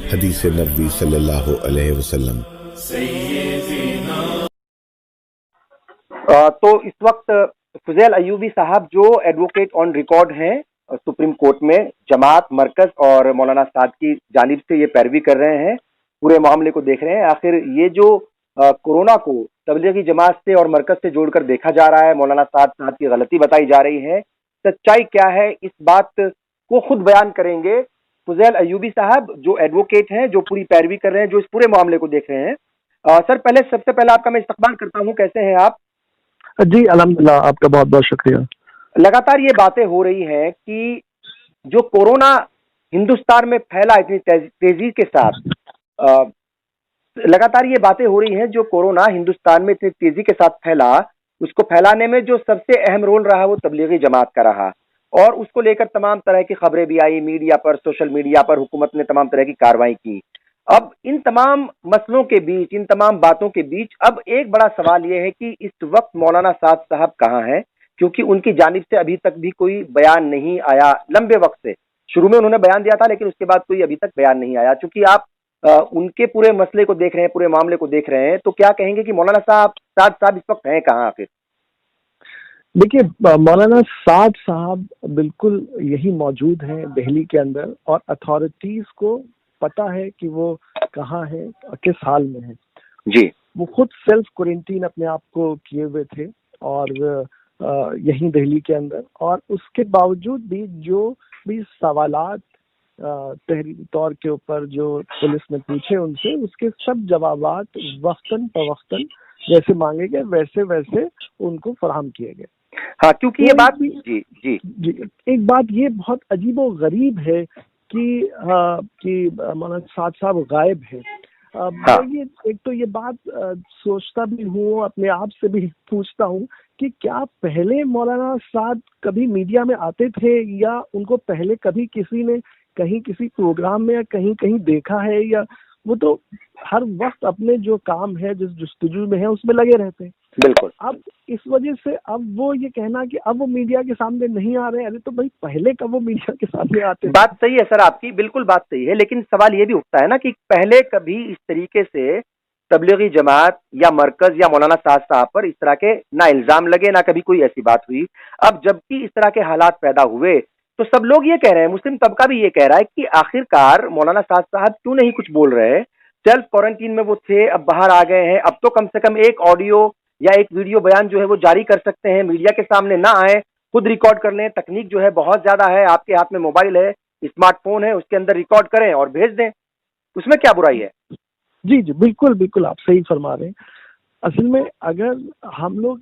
हदीस नबवी सल्लल्लाहु अलैहि वसल्लम। तो इस वक्त फुजैल अय्यूबी साहब जो एडवोकेट ऑन रिकॉर्ड हैं सुप्रीम कोर्ट में, जमात, मरकज और मौलाना साद की जानिब से ये पैरवी कर रहे हैं, पूरे मामले को देख रहे हैं। आखिर ये जो कोरोना को तबलीगी जमात से और मरकज से जोड़कर देखा जा रहा है, मौलाना साद की गलती बताई जा रही है, सच्चाई क्या है, इस बात को खुद बयान करेंगे फुजैल अय्यूबी साहब जो एडवोकेट हैं, जो पूरी पैरवी कर रहे हैं, जो इस पूरे मामले को देख रहे हैं। सर, सबसे पहले आपका मैं इस्तकबाल करता हूँ। कैसे हैं आप? जी अल्हम्दुलिल्लाह, आपका बहुत बहुत शुक्रिया। लगातार ये बातें हो रही हैं कि जो कोरोना हिंदुस्तान में फैला इतनी तेजी के साथ, लगातार ये बातें हो रही हैं जो कोरोना हिंदुस्तान में इतनी तेजी के साथ फैला, उसको फैलाने में जो सबसे अहम रोल रहा वो तबलीगी जमात का रहा, और उसको लेकर तमाम तरह की खबरें भी आई मीडिया पर, सोशल मीडिया पर, हुकूमत ने तमाम तरह की कार्रवाई की। अब इन तमाम मसलों के बीच, इन तमाम बातों के बीच अब एक बड़ा सवाल यह है कि इस वक्त मौलाना साद साहब कहाँ हैं, क्योंकि उनकी जानिब से अभी तक भी कोई बयान नहीं आया। लंबे वक्त से, शुरू में उन्होंने बयान दिया था, लेकिन उसके बाद कोई अभी तक बयान नहीं आया। चूंकि आप उनके पूरे मसले को देख रहे हैं, पूरे मामले को देख रहे हैं, तो क्या कहेंगे कि मौलाना साद साहब इस वक्त हैं कहाँ आखिर? देखिए, मौलाना साद साहब बिल्कुल यही मौजूद हैं दिल्ली के अंदर, और अथॉरिटीज को पता है कि वो कहाँ है, किस हाल में है। जी, वो खुद सेल्फ क्वारंटीन अपने आप को किए हुए थे, और यहीं दिल्ली के अंदर, और उसके बावजूद भी जो भी सवालात तहरीरी तौर के ऊपर जो पुलिस ने पूछे उनसे, उसके सब जवाबात वक्तन फवक्तन जैसे मांगे गए वैसे वैसे उनको फराहम किए गए। हाँ, क्योंकि ये बात भी जी, एक बात ये बहुत अजीबो गरीब है कि मौलाना साद साहब गायब है। हाँ। मैं ये एक तो ये बात सोचता भी हूँ, अपने आप से भी पूछता हूँ कि क्या पहले मौलाना साद कभी मीडिया में आते थे, या उनको पहले कभी किसी ने कहीं किसी प्रोग्राम में या कहीं कहीं देखा है, या वो तो हर वक्त अपने जो काम है, जिस जुस्तजू में है, उसमें लगे रहते हैं। बिल्कुल। अब इस वजह से अब वो ये कहना कि अब वो मीडिया के सामने नहीं आ रहे हैं, अरे तो भाई पहले कब वो मीडिया के सामने आते? बात सही है सर आपकी, बिल्कुल बात सही है, लेकिन सवाल ये भी उठता है ना कि पहले कभी इस तरीके से तबलीगी जमात या मरकज या मौलाना साद साहब पर इस तरह के ना इल्जाम लगे, ना कभी कोई ऐसी बात हुई। अब जबकि इस तरह के हालात पैदा हुए, तो सब लोग ये कह रहे हैं, मुस्लिम तबका भी ये कह रहा है कि आखिरकार मौलाना साद साहब क्यों नहीं कुछ बोल रहे? सेल्फ क्वारंटीन में वो थे, अब बाहर आ गए हैं, अब तो कम से कम एक ऑडियो या एक वीडियो बयान जो है वो जारी कर सकते हैं, मीडिया के सामने ना आए, खुद रिकॉर्ड कर लें। तकनीक जो है बहुत ज्यादा है, आपके हाथ में मोबाइल है, स्मार्टफोन है, उसके अंदर रिकॉर्ड करें और भेज दें, उसमें क्या बुराई है? जी जी, बिल्कुल बिल्कुल, आप सही फरमा रहे हैं। असल में अगर हम लोग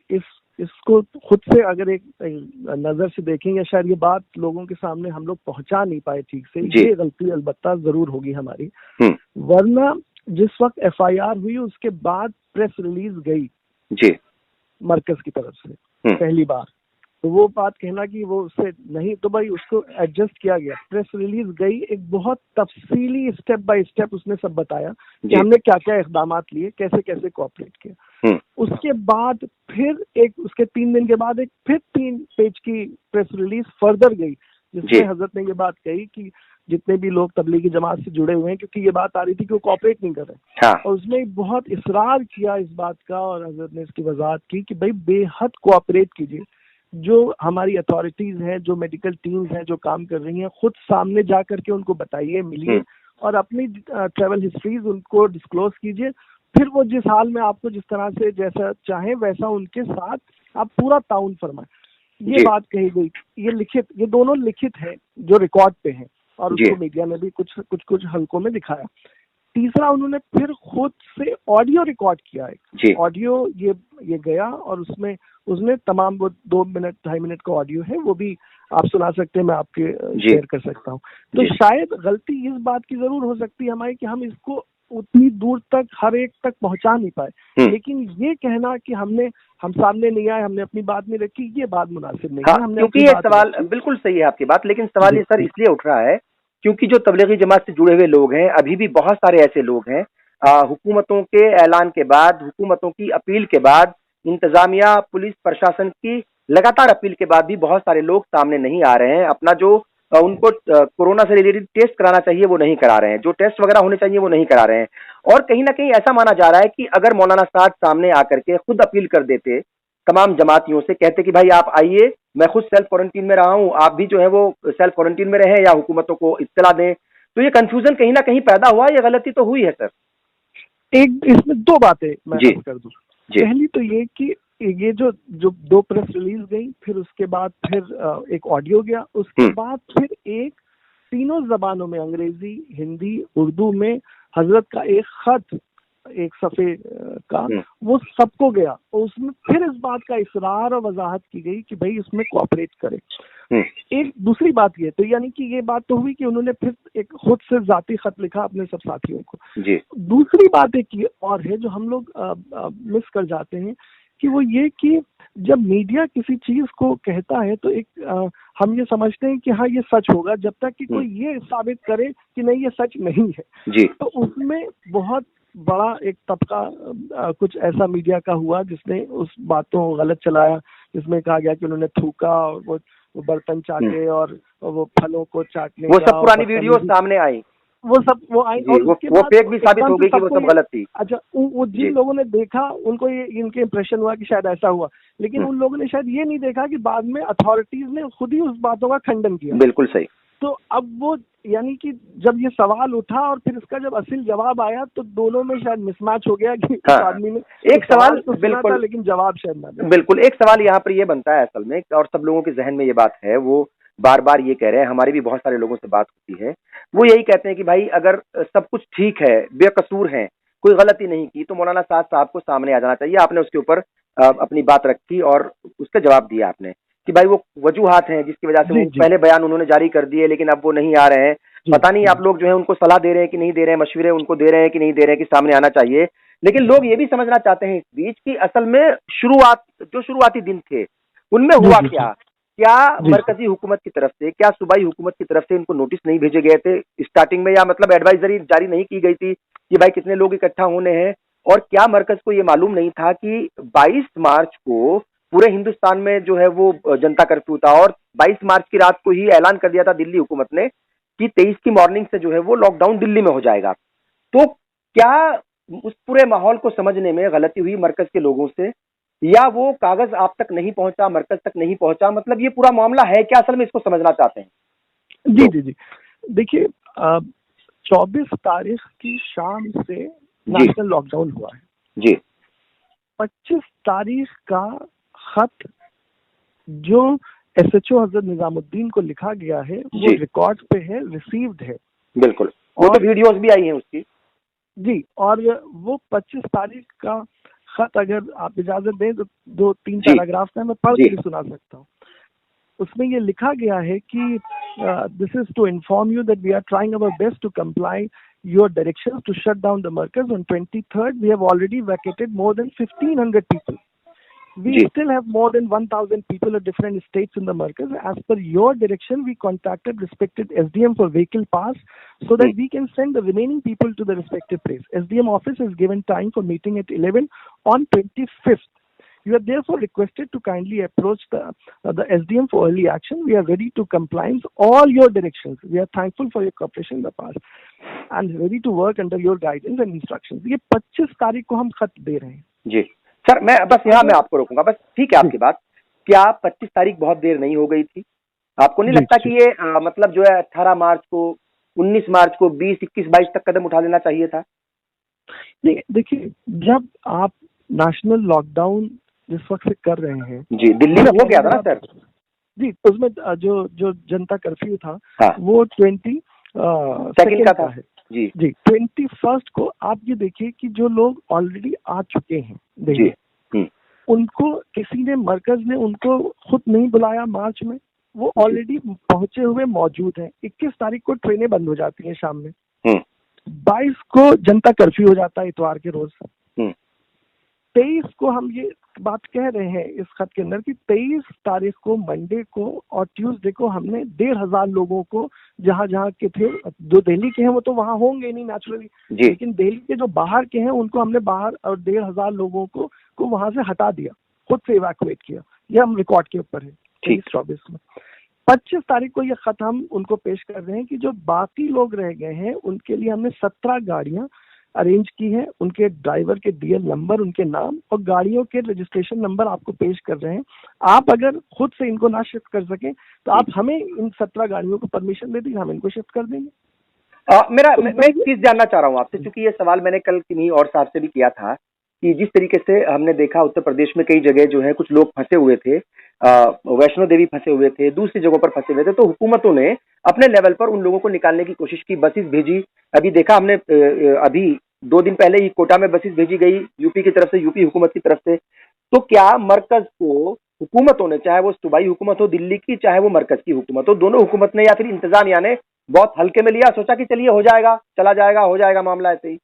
इसको खुद से अगर एक नजर से देखें, या शायद ये बात लोगों के सामने हम लोग पहुंचा नहीं पाए ठीक से, ये गलती अलबत्ता जरूर होगी हमारी। वरना जिस वक्त एफआईआर हुई उसके बाद प्रेस रिलीज गई जी मरकज की तरफ से पहली बार, तो वो बात कहना कि वो उससे नहीं, तो भाई उसको एडजस्ट किया गया। प्रेस रिलीज गई, एक बहुत तफसीली स्टेप बाय स्टेप उसने सब बताया कि हमने क्या क्या इकदाम लिए, कैसे कैसे कोऑपरेट किया। उसके बाद फिर उसके 3 दिन के बाद एक फिर 3 पेज की प्रेस रिलीज फर्दर गई, जिसमें हजरत ने ये बात कही कि जितने भी लोग तबलीगी जमात से जुड़े हुए हैं, क्योंकि ये बात आ रही थी कि वो कोऑपरेट नहीं कर रहे, और उसमें बहुत इसरार किया इस बात का, और हजरत ने इसकी वजाहत की कि भाई बेहद कोऑपरेट कीजिए। जो हमारी अथॉरिटीज हैं, जो मेडिकल टीम्स हैं जो काम कर रही हैं, खुद सामने जा करके उनको बताइए, मिलिए, और अपनी ट्रैवल हिस्ट्रीज उनको डिस्क्लोज कीजिए। फिर वो जिस हाल में आपको जिस तरह से जैसा चाहे वैसा उनके साथ आप पूरा ताउन फरमाएं। ये बात कही गई, ये दोनों लिखित है जो रिकॉर्ड पे हैं, और उसको मीडिया ने भी कुछ हल्कों में दिखाया। तीसरा, उन्होंने फिर खुद से ऑडियो रिकॉर्ड किया है। ऑडियो ये गया, और उसमें तमाम वो 2 मिनट 2.5 मिनट का ऑडियो है, वो भी आप सुना सकते हैं, मैं आपके शेयर कर सकता हूँ। तो शायद गलती इस बात की जरूर हो सकती है हमारी कि हम इसको उतनी दूर तक हर एक तक पहुंचा नहीं पाए, लेकिन ये कहना कि हम सामने नहीं आए, हमने अपनी बात नहीं रखी, ये बात मुनासिब नहीं है। क्योंकि ये सवाल बिल्कुल सही है आपकी बात, लेकिन सवाल ये सर इसलिए उठ रहा है क्योंकि जो तबलीगी जमात से जुड़े हुए लोग हैं, अभी भी बहुत सारे ऐसे लोग हैं, हुकूमतों के ऐलान के बाद, हुकूमतों की अपील के बाद, इंतजामिया, पुलिस प्रशासन की लगातार अपील के बाद भी बहुत सारे लोग सामने नहीं आ रहे हैं, अपना जो उनको कोरोना से रिलेटेड टेस्ट कराना चाहिए वो नहीं करा रहे हैं, जो टेस्ट वगैरह होने चाहिए वो नहीं करा रहे हैं। और कहीं ना कहीं ऐसा माना जा रहा है कि अगर मौलाना साद सामने आकर के खुद अपील कर देते तमाम जमातियों से, कहते कि भाई आप आइए, मैं खुद सेल्फ क्वारंटीन में रहा हूं, आप भी जो है वो सेल्फ क्वारंटीन में रहें या हुकूमतों को इत्तला दें, तो ये कंफ्यूजन कहीं ना कहीं पैदा हुआ, ये गलती तो हुई है सर। एक इसमें दो बातें मैं जी कर दूं। जी पहली तो ये कि ये जो जो दो प्रेस रिलीज गई, फिर उसके बाद फिर एक ऑडियो गया, उसके बाद फिर एक तीनों जबानों में, अंग्रेजी, हिंदी, उर्दू में हजरत का एक खत, एक सफ़े का, वो सबको गया, और उसमें फिर इस बात का इसरार और वजाहत की गई कि भाई इसमें कोऑपरेट करे। एक दूसरी बात ये, तो यानी कि ये बात तो हुई कि उन्होंने फिर एक खुद से जाती खत लिखा अपने सब साथियों को जी। दूसरी बात एक ये और है जो हम लोग मिस कर जाते हैं, कि वो ये कि जब मीडिया किसी चीज को कहता है तो एक हम ये समझते हैं कि हाँ ये सच होगा, जब तक कि कोई ये साबित करे कि नहीं ये सच नहीं है जी। तो उसमें बहुत बड़ा एक तबका कुछ ऐसा मीडिया का हुआ जिसने उस बातों को गलत चलाया, जिसमें कहा गया कि उन्होंने थूका और वो बर्तन चाटे और वो फलों को चाटने, वो सब पुरानी वीडियो सामने आई, वो सब वो आई, और वो फेक भी साबित हो गई कि वो सब गलत थी। अच्छा, वो जिन लोगों ने देखा उनको ये इनके इम्प्रेशन हुआ कि शायद ऐसा हुआ, लेकिन उन लोगों ने शायद ये नहीं देखा कि बाद में अथॉरिटीज ने खुद ही उस बातों का खंडन किया। बिल्कुल सही। तो अब वो यानी कि जब ये सवाल उठा और फिर इसका जब असल जवाब आया तो दोनों में शायद मिसमैच हो गया कि हाँ। आदमी ने एक सवाल तो बिल्कुल, लेकिन जवाब शायद ना। बिल्कुल एक सवाल यहाँ पर ये बनता है असल में, और सब लोगों के जहन में ये बात है, वो बार बार ये कह रहे हैं, हमारे भी बहुत सारे लोगों से बात होती है, वो यही कहते हैं कि भाई अगर सब कुछ ठीक है, बेकसूर है, कोई गलती नहीं की, तो मौलाना साद साहब को सामने आ जाना चाहिए। आपने उसके ऊपर अपनी बात रखी और उसका जवाब दिया आपने कि भाई वो वजूहात हैं जिसकी वजह से वो पहले बयान उन्होंने जारी कर दिए लेकिन अब वो नहीं आ रहे हैं। पता नहीं आप लोग जो है उनको सलाह दे रहे हैं कि नहीं दे रहे हैं, मशवरे उनको दे रहे हैं कि नहीं दे रहे हैं कि सामने आना चाहिए। लेकिन लोग ये भी समझना चाहते हैं इस बीच की असल में शुरुआती दिन थे उनमें हुआ क्या मरकजी हुकूमत की तरफ से, क्या सूबाई हुकूमत की तरफ से इनको नोटिस नहीं भेजे गए थे स्टार्टिंग में, या मतलब एडवाइजरी जारी नहीं की गई थी कि भाई कितने लोग इकट्ठा होने हैं, और क्या मरकज को ये मालूम नहीं था कि 22 मार्च को पूरे हिंदुस्तान में जो है वो जनता कर्फ्यू था, और 22 मार्च की रात को ही ऐलान कर दिया था दिल्ली हुकूमत ने कि 23 की मॉर्निंग से जो है वो लॉकडाउन दिल्ली में हो जाएगा। तो क्या उस पूरे माहौल को समझने में गलती हुई मरकज के लोगों से, या वो कागज आप तक नहीं पहुंचा, मरकज तक नहीं पहुंचा, मतलब ये पूरा मामला है क्या, असल में इसको समझना चाहते हैं। जी जी जी, देखिए 24 तारीख की शाम से नेशनल लॉकडाउन हुआ है जी। 25 तारीख का खत जो SHO हजरत निजामुद्दीन को लिखा गया है वो रिकॉर्ड पे है, रिसीव्ड है। बिल्कुल, वो तो वीडियोस भी आई हैं उसकी जी। और वो 25 तारीख का खत अगर आप इजाजत दें तो 2-3 पैराग्राफ का मैं पढ़ के सुना सकता हूँ। उसमें ये लिखा गया है कि this is to inform you that we are trying our best to comply your directions to shut down the markaz. On 23rd, we have already vacated more than 1,500 people. We still have more than 1,000 people at different states in the markaz. As per your direction, we contacted respected SDM for vehicle pass so that we can send the remaining people to the respective place. SDM office is given time for meeting at 11 on 25th. You are therefore requested to kindly approach the SDM for early action. We are ready to comply all your directions. We are thankful for your cooperation in the past and ready to work under your guidance and instructions. ये 25 तारीख को हम खत दे रहे हैं जी। Sir मैं बस यहाँ मैं आपको रोकूंगा, बस ठीक है आपकी बात। क्या 25 तारीख बहुत देर नहीं हो गई थी? आपको नहीं लगता कि ये मतलब जो है 18 मार्च को, 19 मार्च को, 20, 21, 22 तक कदम उठा लेना चाहिए था? देखिए, जब आप नेशनल लॉकडाउन जिस वक्त से कर रहे हैं जी, दिल्ली में हो गया था ना सर जी, उसमें जो जनता कर्फ्यू था वो 22 का था जी। 21st को आप ये देखिए कि जो लोग ऑलरेडी आ चुके हैं देखिए, उनको किसी ने, मरकज ने उनको खुद नहीं बुलाया मार्च में, वो ऑलरेडी पहुंचे हुए मौजूद हैं। 21 तारीख को ट्रेनें बंद हो जाती हैं शाम में, 22 को जनता कर्फ्यू हो जाता है इतवार के रोज, 23 को हम ये बात कह रहे हैं इस खत के अंदर कि 23 तारीख को मंडे को और ट्यूसडे को हमने 1,500 लोगों को, जहां जहां के थे, जो दिल्ली के हैं वो तो वहां होंगे नहीं नेचुरली, लेकिन दिल्ली के जो बाहर के हैं उनको हमने बाहर, और 1,500 लोगों को वहां से हटा दिया, खुद से इवैक्यूएट किया। ये हम रिकॉर्ड के ऊपर है 23-24 में। 25 तारीख को ये खत हम उनको पेश कर रहे हैं कि जो बाकी लोग रह गए हैं उनके लिए हमने 17 गाड़ियां अरेंज की है, उनके ड्राइवर के डीएल नंबर, उनके नाम और गाड़ियों के रजिस्ट्रेशन नंबर आपको पेश कर रहे हैं। आप अगर खुद से इनको ना शिफ्ट कर सके तो आप हमें इन 17 गाड़ियों को परमिशन दे दीजिए, हम इनको शिफ्ट कर देंगे। मैं एक चीज जानना चाह रहा हूँ आपसे, क्योंकि ये सवाल मैंने कल किन्हीं और साहब से भी किया था कि जिस तरीके से हमने देखा उत्तर प्रदेश में कई जगह जो है कुछ लोग फंसे हुए थे, वैष्णो देवी फंसे हुए थे, दूसरी जगहों पर फंसे हुए थे, तो हुकूमतों ने अपने लेवल पर उन लोगों को निकालने की कोशिश की, बसेस भेजी। अभी देखा हमने अभी 2 दिन पहले ही कोटा में बसेस भेजी गई यूपी की तरफ से, यूपी हुकूमत की तरफ से। तो क्या मरकज को हुकूमतों ने, चाहे वो सूबाई हुकूमत हो दिल्ली की, चाहे वो मरकज की हुकूमत हो, दोनों हुकूमत ने या फिर इंतजामिया ने बहुत हल्के में लिया, सोचा कि चलिए हो जाएगा, चला जाएगा, हो जाएगा मामला ऐसे ही?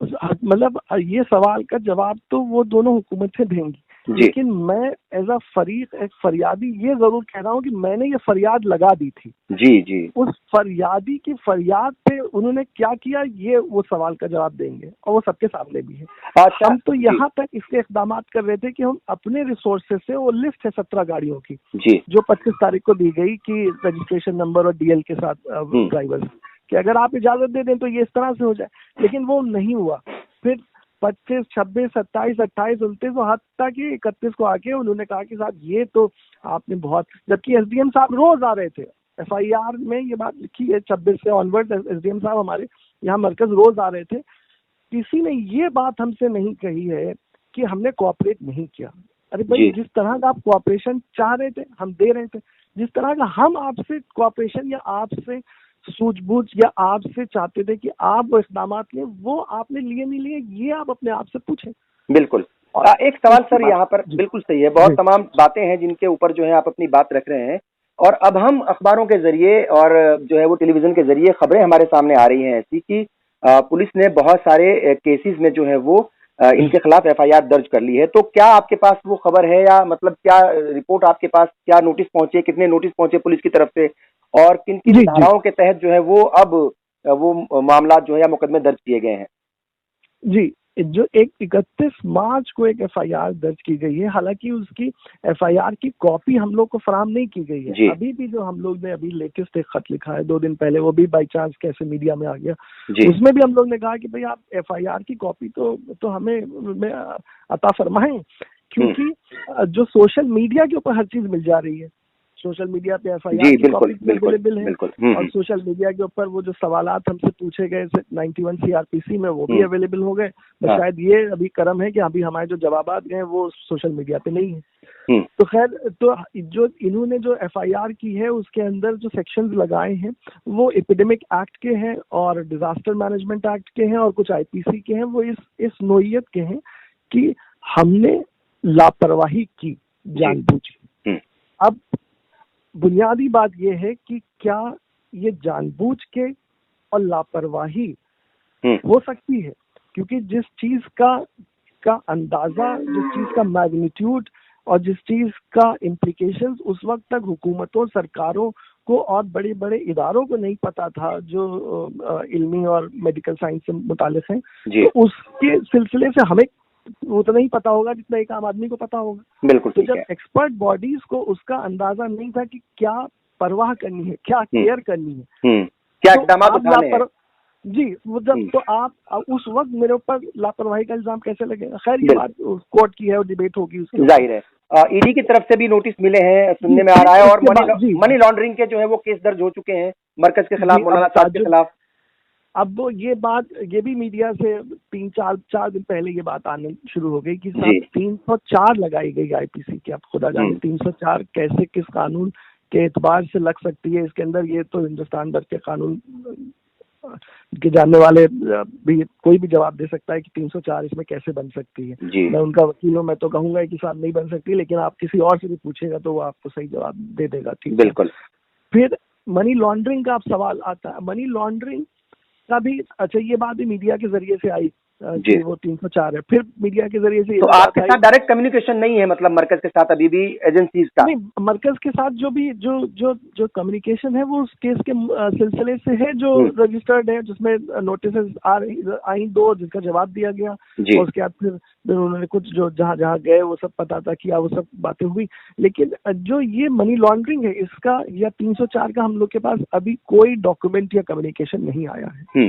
मतलब ये सवाल का जवाब तो वो दोनों हुकूमतें देंगी, लेकिन मैं एज अ फरीक एक फरियादी ये जरूर कह रहा हूँ कि मैंने ये फरियाद लगा दी थी। जी। उस फरियादी की फरियाद पे उन्होंने क्या किया ये वो सवाल का जवाब देंगे और वो सबके सामने भी है। अच्छा, हम तो यहाँ तक इसके इकदाम कर रहे थे कि हम अपने रिसोर्सेज से, वो लिस्ट है 17 गाड़ियों की जी, जो 25 तारीख को दी गई कि रजिस्ट्रेशन नंबर और डीएल के साथ ड्राइवर, कि अगर आप इजाजत दे दें तो ये इस तरह से हो जाए, लेकिन वो नहीं हुआ। फिर 25, 26, 27, 28, 29 और हत्ता कि 31 को आके उन्होंने कहा कि साहब ये तो आपने बहुत, जबकि एसडीएम साहब रोज आ रहे थे, एफआईआर में ये बात लिखी है 26 से ऑनवर्ड एसडीएम साहब हमारे यहाँ मरकज रोज आ रहे थे। किसी ने ये बात हमसे नहीं कही है कि हमने कोऑपरेट नहीं किया। अरे भाई जिस तरह का आप कोऑपरेशन चाह रहे थे हम दे रहे थे, जिस तरह का हम आपसे कोऑपरेशन या आपसे सूझबूझ या आपसे चाहते थे कि आप वो इक़दाम लें, वो आपने लिए नहीं लिए, ये आप अपने आप से पूछें। बिल्कुल। एक सवाल सर यहाँ पर बिल्कुल सही है, बहुत तमाम बातें हैं जिनके ऊपर जो है आप अपनी बात रख रहे हैं, और अब हम अखबारों के जरिए और जो है वो टेलीविजन के जरिए खबरें हमारे सामने आ रही हैं ऐसी कि पुलिस ने बहुत सारे केसेस में जो है वो इनके खिलाफ एफआईआर दर्ज कर ली है। तो क्या आपके पास वो खबर है, या मतलब क्या रिपोर्ट आपके पास, क्या नोटिस पहुंचे, कितने नोटिस पहुंचे पुलिस की तरफ से, और किन किन धाराओं के तहत जो है वो अब वो मामला जो है या मुकदमे दर्ज किए गए हैं? जी, जो 31 मार्च को एक एफआईआर दर्ज की गई है, हालांकि उसकी एफआईआर की कॉपी हम लोग को फराहम नहीं की गई है। अभी भी जो हम लोग ने अभी लेटेस्ट एक खत लिखा है 2 दिन पहले, वो भी बाई चांस कैसे मीडिया में आ गया, उसमें भी हम लोग ने कहा कि भाई आप एफआईआर की कॉपी तो हमें अता फरमाएं, क्योंकि जो सोशल मीडिया के ऊपर हर चीज मिल जा रही है, सोशल मीडिया पे एफआईआर की कॉपी अवेलेबल है, और सोशल मीडिया के ऊपर वो जो सवालात हमसे पूछे गए 91 सीआरपीसी में वो भी अवेलेबल हो गए। तो शायद ये अभी कर्म है कि अभी हमारे जो जवाबात गए वो सोशल मीडिया पे नहीं है। तो खैर, तो जो इन्होंने जो एफआईआर की है उसके अंदर जो सेक्शंस लगाए हैं वो एपिडेमिक एक्ट के हैं और डिजास्टर मैनेजमेंट एक्ट के हैं और कुछ आईपीसी के हैं। वो इस नोयत के हैं कि हमने लापरवाही की जानबूझ। अब बुनियादी बात यह है कि क्या ये जानबूझ के और लापरवाही हो सकती है, क्योंकि जिस चीज का अंदाजा, जिस चीज का मैग्नीट्यूड और जिस चीज का इम्प्लीकेशंस उस वक्त तक हुकूमतों, सरकारों को और बड़े बड़े इदारों को नहीं पता था जो इल्मी और मेडिकल साइंस से मुताल्लिक हैं, तो उसके सिलसिले से हमें उतना ही पता होगा जितना एक आम आदमी को पता होगा। बिल्कुल। तो जब एक्सपर्ट बॉडीज को उसका अंदाजा नहीं था कि क्या परवाह करनी है, क्या केयर करनी है, क्या इक़दाम उठाने हैं, जी, वो जब तो आप उस वक्त मेरे ऊपर लापरवाही का इल्जाम कैसे लगेगा? खैर ये बात कोर्ट की है और डिबेट होगी उसकी, जाहिर है। ईडी की तरफ से भी नोटिस मिले हैं, सुनने में आ रहा है, और मनी लॉन्ड्रिंग के जो है वो केस दर्ज हो चुके हैं मरकज के खिलाफ, मौलाना साहब के खिलाफ। अब वो ये भी मीडिया से 3-4 दिन पहले ये बात आने शुरू हो गई कि 304 लगाई गई आईपीसी की। आप खुदा जाने 304 कैसे, किस कानून के एतबार से लग सकती है इसके अंदर, ये तो हिंदुस्तान भर के कानून के जानने वाले भी कोई भी जवाब दे सकता है कि 304 इसमें कैसे बन सकती है। मैं उनका वकील हूँ, मैं तो कहूंगा कि साहब नहीं बन सकती, लेकिन आप किसी और से भी पूछेगा तो वो आपको सही जवाब दे देगा। ठीक, बिल्कुल। फिर मनी लॉन्ड्रिंग का आप सवाल आता है, मनी लॉन्ड्रिंग का भी, अच्छा ये बात भी मीडिया के जरिए से आई जी। कि वो 304 है। फिर मीडिया के जरिए से तो आपके साथ डायरेक्ट कम्युनिकेशन नहीं है, मतलब मरकज के साथ अभी भी एजेंसीज का? नहीं, मरकज के साथ जो भी जो कम्युनिकेशन है वो उस केस के सिलसिले से है जो रजिस्टर्ड है, जिसमें नोटिस आई 2 जिसका जवाब दिया गया, और उसके बाद फिर उन्होंने कुछ जो जहाँ गए वो सब पता था किया, वो सब बातें हुई। लेकिन जो ये मनी लॉन्ड्रिंग है इसका या 304 का हम लोग के पास अभी कोई डॉक्यूमेंट या कम्युनिकेशन नहीं आया है।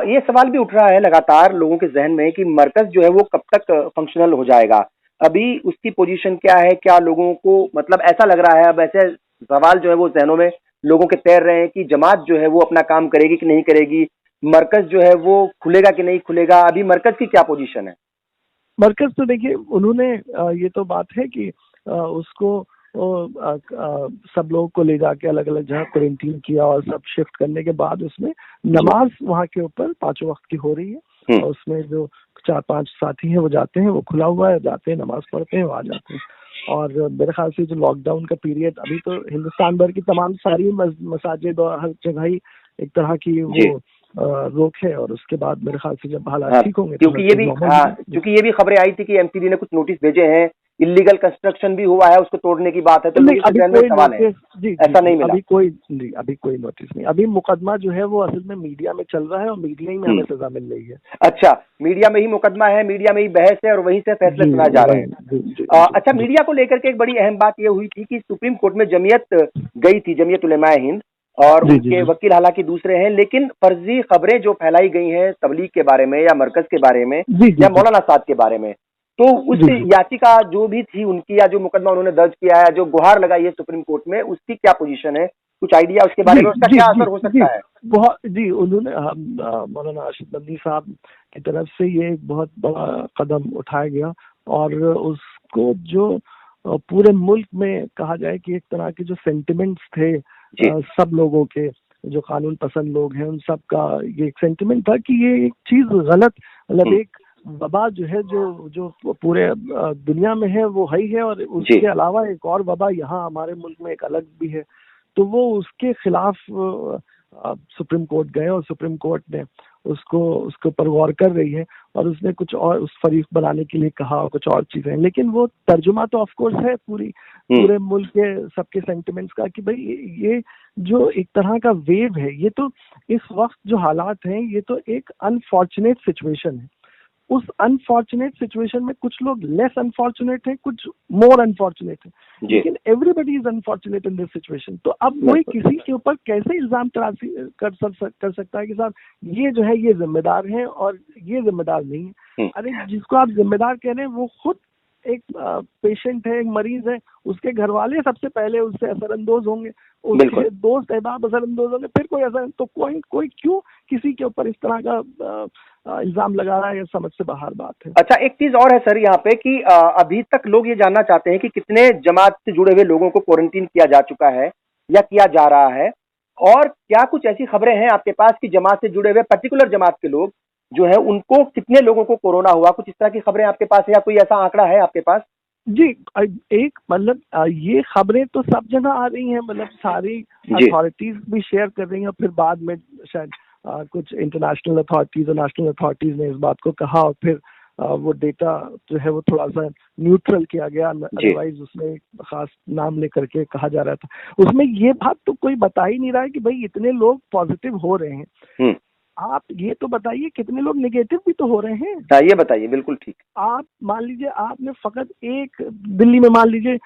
ये सवाल भी उठ रहा है लगातार लोगों के जहन में कि मरकज जो है वो कब तक फंक्शनल हो जाएगा, अभी उसकी पोजीशन क्या है, क्या लोगों को, मतलब ऐसा लग रहा है, अब ऐसे सवाल जो है वो जहनों में लोगों के तैर रहे हैं कि जमात जो है वो अपना काम करेगी कि नहीं करेगी, मरकज जो है वो खुलेगा कि नहीं खुलेगा, अभी मरकज की क्या पोजीशन है? मरकज तो देखिए उन्होंने ये तो बात है कि उसको सब लोगों को ले जाके अलग अलग जगह क्वारंटीन किया और सब शिफ्ट करने के बाद उसमें नमाज वहाँ के ऊपर 5 वक्त की हो रही है, और उसमें जो 4-5 साथी हैं वो जाते हैं, वो खुला हुआ है, जाते हैं नमाज पढ़ते हैं, वो आ जाते हैं। और मेरे ख्याल से जो लॉकडाउन का पीरियड अभी तो हिंदुस्तान भर की तमाम सारी मसाजिद और हर जगह ही एक तरह की वो रोक है, और उसके बाद मेरे ख्याल से जब हालात ठीक होंगे, क्योंकि ये भी खबरें आई थी कि एमसीडी ने कुछ नोटिस भेजे हैं, इलीगल कंस्ट्रक्शन भी हुआ है, उसको तोड़ने की बात है, तो अभी कोई नोटिस ऐसा नहीं मिला। अभी कोई नोटिस नहीं। अभी मुकदमा जो है वो असल में मीडिया में चल रहा है और मीडिया ही में हमें सजा मिल रही है। अच्छा, मीडिया में ही मुकदमा है, मीडिया में ही बहस है और वहीं से फैसले सुनाए जा रहे हैं। अच्छा, मीडिया को लेकर के एक बड़ी अहम बात ये हुई थी कि सुप्रीम कोर्ट में जमीयत गई थी, जमीयत उलेमाए हिंद, और उनके वकील हालांकि दूसरे हैं, लेकिन फर्जी खबरें जो फैलाई गई हैं तबलीग के बारे में या मरकज के बारे में या मौलाना साद के बारे में, तो उस याचिका जो भी थी उनकी, या जो मुकदमा उन्होंने दर्ज किया है, जो गुहार लगाई है सुप्रीम कोर्ट में, उसकी क्या पोजीशन है, कुछ आइडिया उसके बारे में, उसका क्या असर हो सकता है? बहुत उन्होंने मौलाना आशिफ नदवी साहब की तरफ से ये एक बहुत बड़ा कदम उठाया गया, और उसको जो पूरे मुल्क में कहा जाए कि एक तरह के जो सेंटिमेंट्स थे सब लोगों के, जो कानून पसंद लोग हैं, उन सब का ये एक सेंटिमेंट था कि ये एक चीज गलत, मतलब एक वबा जो है जो पूरे दुनिया में है वो है ही है, और उसके अलावा एक और वबा यहाँ हमारे मुल्क में एक अलग भी है, तो वो उसके खिलाफ सुप्रीम कोर्ट गए, और सुप्रीम कोर्ट ने उसके ऊपर गौर कर रही है, और उसने कुछ और उस फरीक बनाने के लिए कहा, कुछ और चीजें, लेकिन वो तर्जुमा तो ऑफ कोर्स है पूरे मुल्क के सबके सेंटिमेंट्स का, कि भाई ये जो एक तरह का वेव है, ये तो इस वक्त जो हालात हैं ये तो एक अनफॉर्चुनेट सिचुएशन है। उस अनफॉर्चुनेट सिचुएशन में कुछ लोग लेस अनफॉर्चुनेट हैं, कुछ मोर अनफॉर्चुनेट है, लेकिन everybody is unfortunate in this situation. तो अब कोई किसी के ऊपर कैसे इल्जाम तराशी कर सकता है कि साहब ये जो है ये जिम्मेदार है और ये जिम्मेदार नहीं है? अरे जिसको आप जिम्मेदार कह रहे हैं वो खुद एक पेशेंट है, एक मरीज है, उसके घर वाले सबसे पहले उससे असरअंदोज होंगे, उसके दोस्त अहबाब असरअंदोज होंगे, फिर कोई असर, तो कोई क्यों किसी के ऊपर इस तरह का इल्जाम लगा रहा है, ये समझ से बाहर बात है। अच्छा, एक चीज और है सर यहाँ पे कि अभी तक लोग ये जानना चाहते हैं कि कितने जमात से जुड़े हुए लोगों को क्वारंटीन किया जा चुका है या किया जा रहा है, और क्या कुछ ऐसी खबरें हैं आपके पास कि जमात से जुड़े हुए पर्टिकुलर जमात के लोग जो है उनको, कितने लोगों को कोरोना हुआ, कुछ इस तरह की खबरें आपके पास है या कोई ऐसा आंकड़ा है आपके पास? जी, एक मतलब ये खबरें तो सब जगह आ रही हैं, मतलब सारी अथॉरिटीज भी शेयर कर रही हैं, फिर बाद में शायद कुछ इंटरनेशनल अथॉरिटीज और नेशनल अथॉरिटीज ने इस बात को कहा, और फिर वो डेटा जो है वो थोड़ा सा न्यूट्रल किया गया, अदरवाइज उसमें खास नाम लेकर के कहा जा रहा था। उसमें ये बात तो कोई बता ही नहीं रहा है कि भाई इतने लोग पॉजिटिव हो रहे हैं, आप ये तो बताइए कितने लोग नेगेटिव भी तो हो रहे हैं। ये बताइए। बिल्कुल ठीक। आप मान लीजिए आपने फकत एक दिल्ली में, मान लीजिए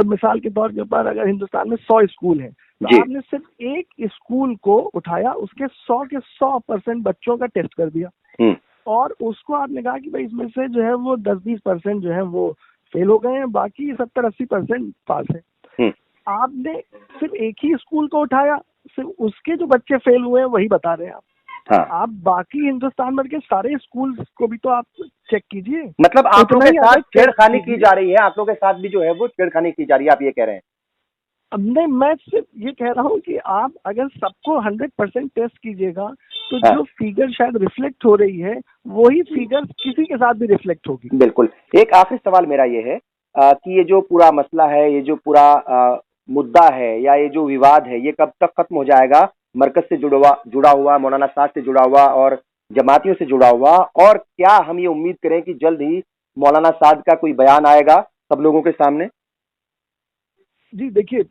मिसाल के तौर के ऊपर अगर हिंदुस्तान में 100 स्कूल हैं, तो आपने सिर्फ एक स्कूल को उठाया, उसके 100 के 100% बच्चों का टेस्ट कर दिया, और उसको आपने कहा कि भाई इसमें से जो है वो 10-20% जो है वो फेल हो गए हैं, बाकी 70-80% पास है। आपने सिर्फ एक ही स्कूल को उठाया, सिर्फ उसके जो बच्चे फेल हुए हैं वही बता रहे हैं आप। आप बाकी हिंदुस्तान भर के सारे स्कूल को भी तो आप चेक कीजिए। मतलब आप लोगों के साथ छेड़खानी की जा रही है, आप लोगों के साथ भी जो है वो छेड़खानी की जा रही है, आप ये कह रहे हैं? नहीं, मैं सिर्फ ये कह रहा हूँ कि आप अगर सबको 100% टेस्ट कीजिएगा तो जो फिगर शायद रिफ्लेक्ट हो रही है वही फिगर किसी के साथ भी रिफ्लेक्ट होगी। बिल्कुल। एक आखिरी सवाल मेरा ये है कि ये जो पूरा मसला है, ये जो पूरा मुद्दा है या ये जो विवाद है, ये कब तक खत्म हो जाएगा? मरकज से जुड़ा हुआ, मौलाना साद से जुड़ा हुआ और जमातियों से जुड़ा हुआ, और क्या हम ये उम्मीद करें कि जल्द ही मौलाना साद का कोई बयान आएगा सब लोगों के सामने? जी देखिए,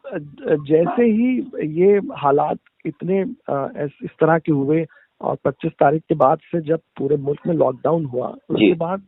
जैसे ही ये हालात इतने इस तरह के हुए और 25 तारीख के बाद से जब पूरे मुल्क में लॉकडाउन हुआ, उसके बाद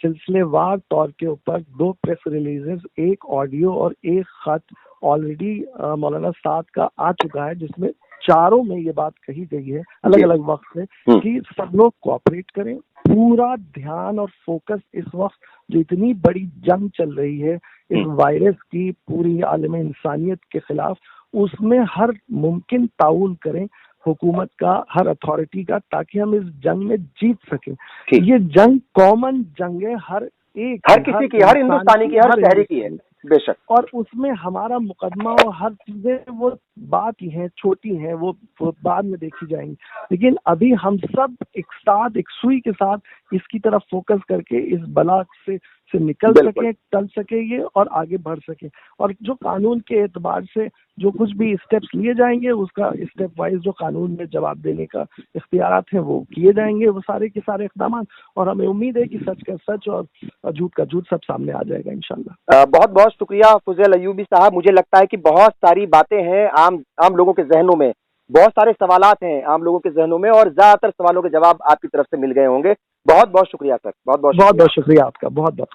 सिलसिलेवार तौर के ऊपर 2 प्रेस रिलीजेस, एक ऑडियो और एक खत ऑलरेडी मौलाना साद का आ चुका है, जिसमें चारों में ये बात कही गई है अलग अलग वक्त में कि सब लोग कोऑपरेट करें। पूरा ध्यान और फोकस इस वक्त जो इतनी बड़ी जंग चल रही है इस वायरस की पूरी आलम इंसानियत के खिलाफ, उसमें हर मुमकिन ताउन करें हुकूमत का, हर अथॉरिटी का, ताकि हम इस जंग में जीत सकें। ये जंग कॉमन जंग है, हर किसी की, हर हिंदुस्तानी की, हर शहरी की है, बेशक। और उसमें हमारा मुकदमा और हर चीजें वो बात ही है, छोटी हैं, वो बाद में देखी जाएंगी। लेकिन अभी हम सब एक साथ, एक सुई के साथ इसकी तरफ फोकस करके इस बला से निकल सके, टल सके ये और आगे बढ़ सके। और जो कानून के एतबार से जो कुछ भी स्टेप्स लिए जाएंगे, उसका स्टेप वाइज जो कानून में जवाब देने का इख्तियारात हैं वो किए जाएंगे, वो सारे के सारे इक़दाम। और हमें उम्मीद है कि सच का सच और झूठ का झूठ सब सामने आ जाएगा इंशाल्लाह। बहुत बहुत शुक्रिया फुज़ैल अय्यूबी साहब। मुझे लगता है कि बहुत सारी बातें हैं आम लोगों के जहनों में, बहुत सारे सवालात हैं आम लोगों के जहनों में, और ज्यादातर सवालों के जवाब आपकी तरफ से मिल गए होंगे। बहुत बहुत शुक्रिया सर, बहुत बहुत शुक्रिया आपका, बहुत बहुत।